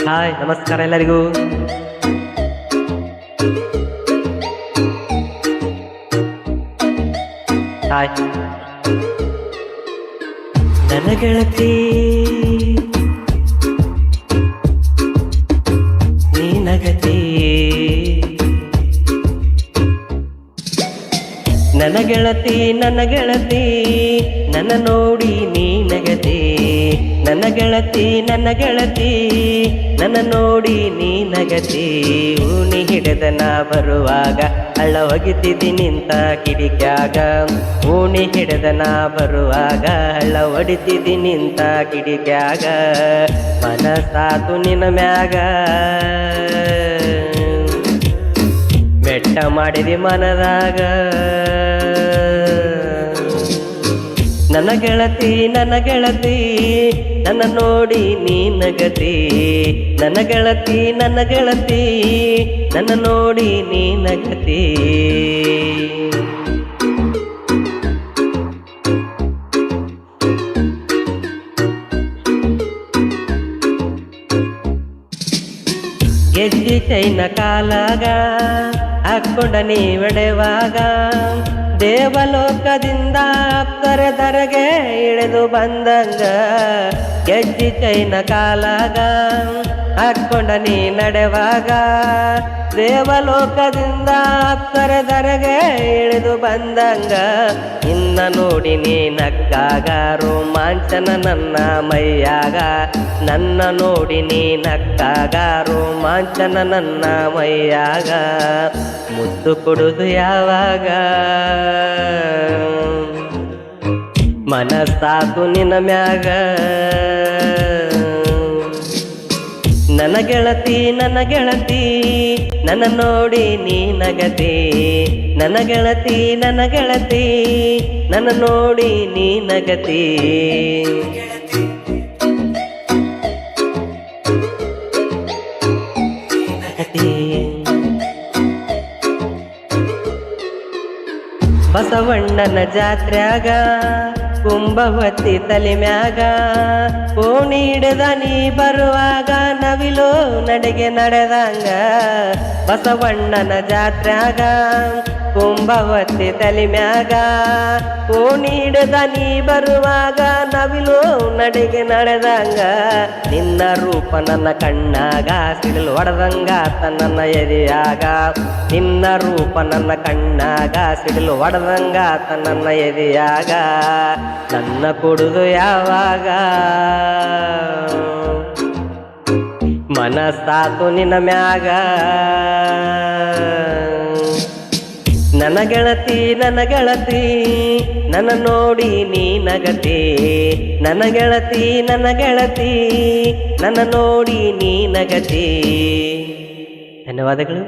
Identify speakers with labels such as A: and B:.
A: Hi ನಮಸ್ಕಾರ ಎಲ್ಲರಿಗೂ. Hi. ನನ್ನ ಗೆಳತಿ ನೀನಗತಿ, ನನ್ನ ಗೆಳತಿ ನನ್ನ ಗೆಳತಿ ನನ್ನ ನೋಡಿ ನೀನಗತಿ, ನನ್ನ ಗೆಳತಿ ನನ್ನ ಗೆಳತಿ ನನ್ನ ನೋಡಿ ನೀನಗತಿ. ಊನಿ ಹಿಡಿದ ನಾ ಬರುವಾಗ ಹಳ್ಳ ಒಗಿತಿದ್ದಿ ನಿಂತ ಕಿಡಿಕ್ಯಾಗ, ಊನಿ ಹಿಡಿದ ನಾ ಬರುವಾಗ ಹಳ್ಳ ಹೊಡಿತಿದ್ದಿ ನಿಂತ ಕಿಡಿಕ್ಯಾಗ. ಮನಸಾತು ನಿನ್ನ ಮ್ಯಾಗ ಮೆಟ್ಟ ಮಾಡಿದಿ ಮನದಾಗ. ನನ್ನ ಗೆಳತಿ ನನ್ನ ಗೆಳತಿ ನನ್ನ ನೋಡಿ ನೀನಗತಿ, ನನ್ನ ಗೆಳತಿ ನನ್ನ ಗೆಳತಿ ನನ್ನ ನೋಡಿ ನೀನಗತಿ. ಗೆಜ್ಜಿ ಚೈನ ಕಾಲಾಗ ಹಾಕ್ಕೊಂಡ ನೀ ಒಡೆವಾಗ, ದೇವಲೋಕದಿಂದ ಅಪ್ಸರದರೆಗೆ ಇಳಿದು ಬಂದಂಗ. ಗೆಜ್ಜಿ ಚೈನ ಕಾಲಾಗ ಹಾಕ್ಕೊಂಡ ನೀ ನಡೆವಾಗ, ದೇವಲೋಕದಿಂದ ಅಪ್ಸರದರೆಗೆ ಇಳಿದು ಬಂದಂಗ. ನಿನ್ನ ನೋಡಿ ನೀ ನಕ್ಕಾಗ ರೋಮಾಂಚನ ನನ್ನ ಮೈಯಾಗ, ನನ್ನ ನೋಡಿ ನೀ ನಕ್ಕಾಗ ರೋಮಾಂಚನ ನನ್ನ ಮೈಯಾಗ. ಮುದ್ದು ಕೊಡುದು ಯಾವಾಗ ಮನಸ್ಸಾತು ನಿನ್ನ ಮ್ಯಾಗ. ನನ್ನ ಗೆಳತಿ ನನ್ನ ಗೆಳತಿ ನನ್ನ ನೋಡಿ ನೀನಗತಿ, ನನ್ನ ಗೆಳತಿ ನನ್ನ ಗೆಳತಿ ನನ್ನ ನೋಡಿ ನೀನಗತಿ. ಬಸವಣ್ಣನ ಜಾತ್ರ್ಯಾಗ ಕುಂಭವತಿ ತಲೆ ಮ್ಯಾಗ, ಓಣಿ ಹಿಡಿದ ನೀ ಬರುವಾಗ ನವಿಲು ನಡೆಗೆ ನಡೆದಂಗ. ಬಸವಣ್ಣನ ಜಾತ್ರ್ಯಾಗ ಕುಂಭವತಿ ತಲೆ ಮ್ಯಾಗ, ಓಣಿ ಹಿಡಿದ ನೀ ಬರುವಾಗ ನವಿಲು ನಡೆಗೆ ನಡೆದಂಗ. ನಿನ್ನ ರೂಪ ನನ್ನ ಕಣ್ಣಾಗ ಸಿಡಿಲು ಹೊಡೆದಂಗಾತ ನನ್ನ ಎದೆಯಾಗ, ನಿನ್ನ ರೂಪ ನನ್ನ ಕಣ್ಣಾಗ ಸಿಡಿಲು ಹೊಡೆದಂಗಾತ ನನ್ನ ಎದೆಯಾಗ. ನನ್ನ ಕೊಡುದು ಯಾವಾಗ ಮನಸ್ಸಾತು ನಿನ್ನ ಮ್ಯಾಗ. ನನ್ನ ಗೆಳತಿ ನನ್ನ ಗೆಳತಿ ನನ್ನ ನೋಡಿ ನೀನಗತಿ, ನನ್ನ ಗೆಳತಿ ನನ್ನ ಗೆಳತಿ ನನ್ನ ನೋಡಿ ನೀನಗತಿ. ಧನ್ಯವಾದಗಳು.